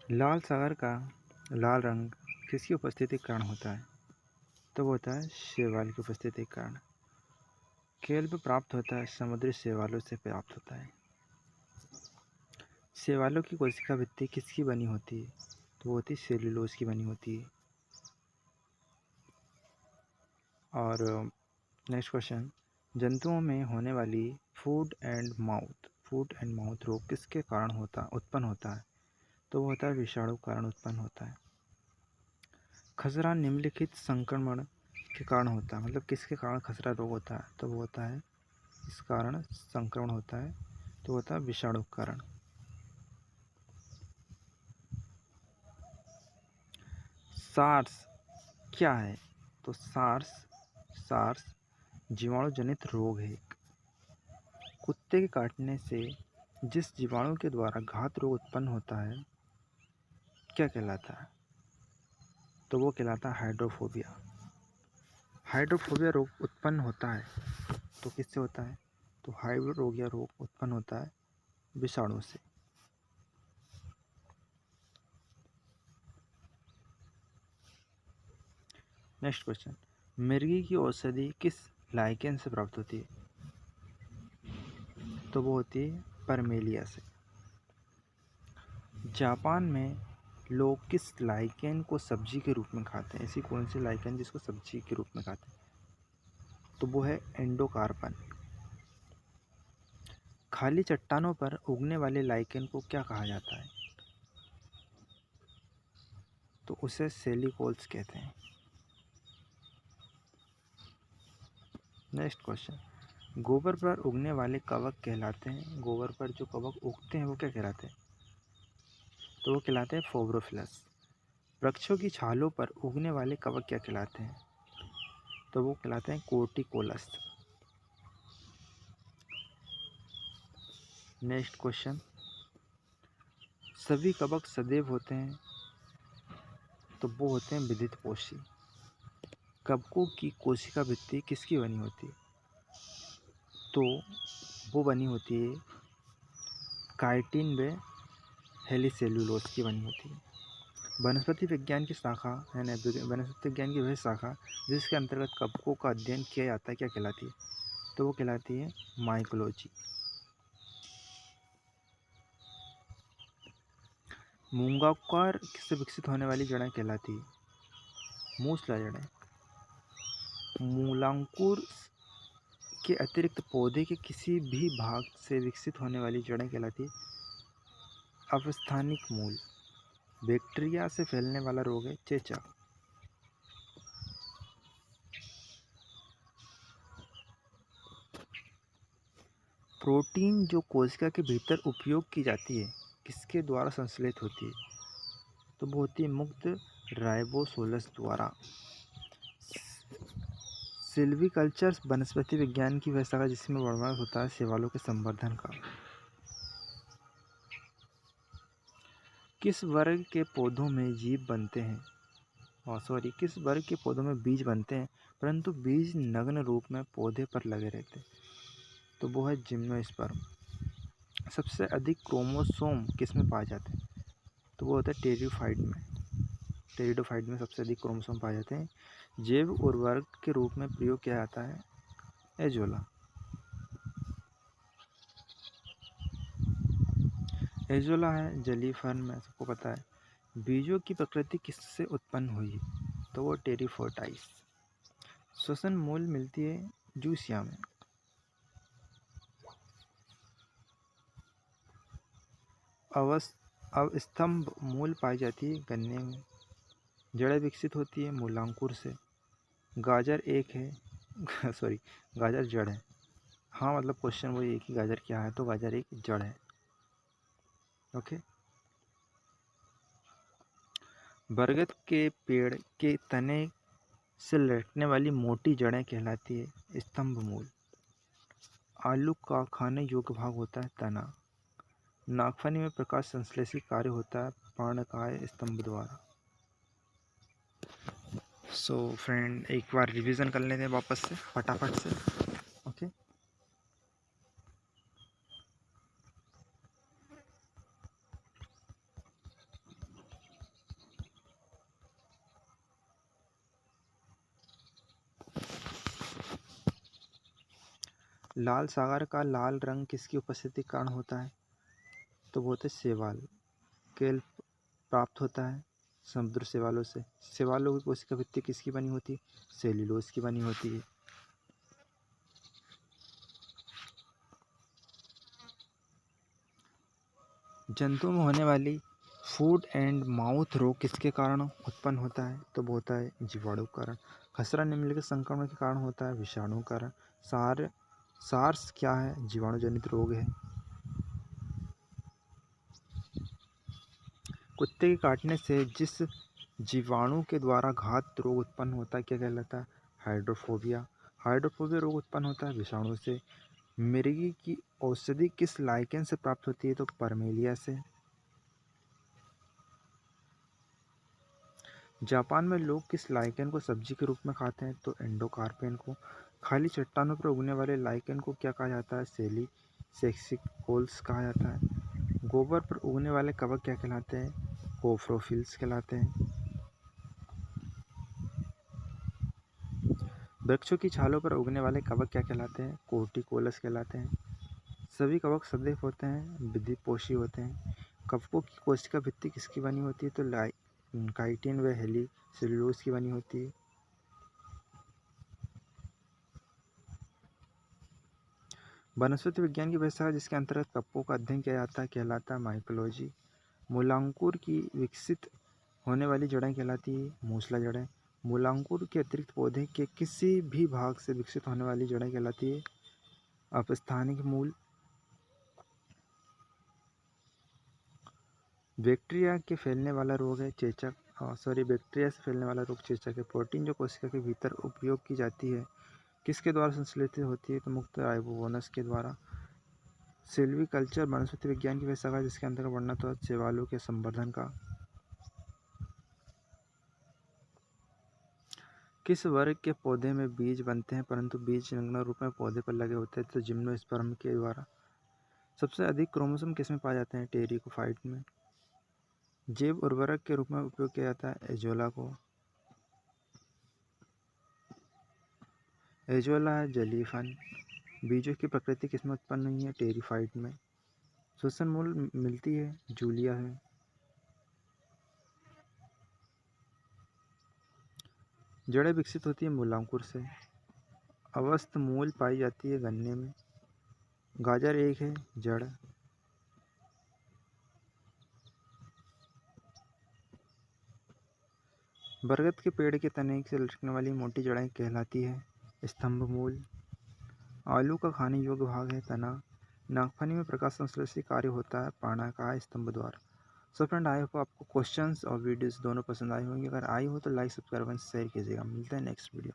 लाल सागर का लाल रंग किसकी उपस्थिति के कारण होता है? तो वो होता है शैवाल की उपस्थिति के कारण। केल्प प्राप्त होता है समुद्री शैवालों से प्राप्त होता है। शैवालों की कोशिका भित्ति किसकी बनी होती है? तो वो होती है सेल्यूलोज की बनी होती है। और नेक्स्ट क्वेश्चन, जंतुओं में होने वाली फूट एंड माउथ रोग किसके कारण उत्पन्न होता है? तो वो होता है विषाणु कारण उत्पन्न होता है। खसरा निम्नलिखित संक्रमण के कारण होता है, मतलब किसके कारण खसरा रोग होता है? तो वो होता है, इस कारण संक्रमण होता है, तो होता है विषाणु के कारण। सार्स क्या है? तो सार्स जीवाणु जनित रोग है। कुत्ते के काटने से जिस जीवाणु के द्वारा घात रोग उत्पन्न होता है क्या कहलाता है? तो वो कहलाता है हाइड्रोफोबिया। हाइड्रोफोबिया रोग उत्पन्न होता है तो किससे होता है? तो हाइड्रोफोबिया रोग उत्पन्न होता है विषाणु से। नेक्स्ट क्वेश्चन, मिर्गी की औषधि किस लाइकेन से प्राप्त होती है? तो वो होती है परमेलिया से। जापान में लोग किस लाइकेन को सब्जी के रूप में खाते हैं? ऐसी कौन सी लाइकेन जिसको सब्जी के रूप में खाते हैं? तो वो है एंडोकार्पन। खाली चट्टानों पर उगने वाले लाइकेन को क्या कहा जाता है? तो उसे सेलिकोल्स कहते हैं। नेक्स्ट क्वेश्चन, गोबर पर उगने वाले कवक कहलाते हैं, गोबर पर जो कवक उगते हैं वो क्या कहलाते हैं? तो वो कहलाते हैं फोब्रोफिलस। वृक्षों की छालों पर उगने वाले कवक क्या कहलाते हैं? तो वो कहलाते हैं कोर्टिकोलस। नेक्स्ट क्वेश्चन, सभी कवक सदैव होते हैं, तो वो होते हैं विदितपोषी। कवकों की कोशिका भित्ति किसकी बनी होती है? तो वो बनी होती है काइटिन व हेलिसेल्यूलोज की बनी होती है। वनस्पति विज्ञान की शाखा यानी वनस्पति विज्ञान की वह शाखा जिसके अंतर्गत कवकों का अध्ययन किया जाता है क्या कहलाती है? तो वो कहलाती है माइकोलॉजी। मूंगाकार से विकसित होने वाली जड़ें कहलाती है मूसला जड़ें। मूलांकुर के अतिरिक्त पौधे के किसी भी भाग से विकसित होने वाली जड़ें कहलाती है अवस्थानिक मूल। बैक्टीरिया से फैलने वाला रोग है चेचक। प्रोटीन जो कोशिका के भीतर उपयोग की जाती है किसके द्वारा संश्लेषित होती है? तो वो होती है मुक्त राइबोसोलस द्वारा। सिल्वीकल्चर वनस्पति विज्ञान की वह शाखा जिसमें वर्णन होता है शैवालों के संवर्धन का। किस वर्ग के पौधों में जीव बनते हैं? किस वर्ग के पौधों में बीज बनते हैं परंतु बीज नग्न रूप में पौधे पर लगे रहते हैं? तो वो है जिम्नोस्पर्म। सबसे अधिक क्रोमोसोम किस में पाए जाते हैं? तो वो होता है टेरिडोफाइट में सबसे अधिक क्रोमोसोम पाए जाते हैं। जैव उर्वरक के रूप में प्रयोग किया जाता है एजोला। एजोला है जलीय फर्न में, सबको पता है। बीजों की प्रकृति किससे उत्पन्न हुई? तो वो टेरिफोर्टाइस। श्वसन मूल मिलती है जूसिया में। अवस्तंभ मूल पाई जाती है गन्ने में। जड़ें विकसित होती है मूलांकुर से। गाजर एक है सॉरी गाजर जड़ है। हाँ मतलब क्वेश्चन वही है कि गाजर क्या है, तो गाजर एक जड़ है। ओके। बरगद के पेड़ के तने से लटकने वाली मोटी जड़ें कहलाती है स्तंभ मूल। आलू का खाने योग्य भाग होता है तना। नागफनी में प्रकाश संश्लेषी कार्य होता है पर्णकाय स्तंभ द्वारा। सो फ्रेंड एक बार रिवीजन कर लेते हैं वापस से फटाफट से। ओके। लाल सागर का लाल रंग किसकी उपस्थिति के कारण होता है? तो वो होते शैवाल। केल्प प्राप्त होता है समुद्र शैवालों से। शैवालों की कोशिका भित्ति किसकी बनी होती है? सेल्यूलोज की बनी होती है। जंतुओं में होने वाली फूट एंड माउथ रोग किसके कारण उत्पन्न होता है? तो वो होता है जीवाणु के कारण। खसरा निम्नलिखित संक्रमण के कारण होता है? विषाणु के कारण। सार्स क्या है? जीवाणु जनित रोग है। कुत्ते के काटने से जिस जीवाणु के द्वारा घात रोग उत्पन्न होता है क्या कहलाता है? हाइड्रोफोबिया। हाइड्रोफोबिया रोग उत्पन्न होता है विषाणु से। मिर्गी की औषधि किस लाइकेन से प्राप्त होती है? तो परमेलिया से। जापान में लोग किस लाइकेन को सब्जी के रूप में खाते हैं? तो एंडोकार्पेन को। खाली चट्टानों पर उगने वाले लाइकेन को क्या कहा जाता है? सेली सेक्सिकोल्स कहा जाता है। गोबर पर उगने वाले कवक क्या कहलाते हैं? कोफ्रोफिल्स कहलाते हैं। वृक्षों की छालों पर उगने वाले कवक क्या कहलाते हैं? कोर्टिकोलस कहलाते हैं। सभी कवक सदैव होते हैं, विधिपोषी होते हैं। कवकों की कोशिका भित्ति किसकी बनी होती है? तो काइटिन व हेली सेल्यूलोज की बनी होती है। वनस्पति विज्ञान की व्यवस्था जिसके अंतर्गत कवकों का अध्ययन किया जाता है कहलाता है माइकोलॉजी। मूलांकुर की विकसित होने वाली जड़ें कहलाती है मूसला जड़ें। मूलांकुर के अतिरिक्त पौधे के किसी भी भाग से विकसित होने वाली जड़ें कहलाती है अपस्थानिक मूल। बैक्टीरिया के फैलने वाला रोग है चेचक। बैक्टीरिया से फैलने वाला रोग चेचक है। प्रोटीन जो कोशिका के भीतर उपयोग की जाती है किसके द्वारा संश्लेषित होती है? तो मुक्त राइबोसोमस के द्वारा। सिल्वीकल्चर वनस्पति विज्ञान की वह शाखा जिसके अंतर्गत वर्णन होता है शैवालों के संवर्धन का। किस वर्ग के पौधे में बीज बनते हैं परंतु बीज नग्न रूप में पौधे पर लगे होते हैं? तो जिम्नोस्पर्म के द्वारा। सबसे अधिक क्रोमोसोम किसमें पाए जाते हैं? टेरिकोफाइट में। जैव उर्वरक के रूप में उपयोग किया जाता है एजोला को। एजोला है जलीय फल। बीजों की प्रकृति किसमें उत्पन्न हुई है? टेरिफाइट में। श्वसन मूल मिलती है जूलिया है। जड़ें विकसित होती है मूलांकुर से। अवस्थ मूल पाई जाती है गन्ने में। गाजर एक है जड़। बरगद के पेड़ के तने से लटकने वाली मोटी जड़ें कहलाती है स्तंभ मूल। आलू का खाने योग्य भाग है तना। नागफनी में प्रकाश संश्लेषी कार्य होता है पर्णकाय स्तंभ द्वारा। सो फ्रेंड आई होप आपको क्वेश्चंस और वीडियोस दोनों पसंद आए होंगे। अगर आई हो तो लाइक सब्सक्राइब एंड शेयर कीजिएगा। मिलते हैं नेक्स्ट वीडियो।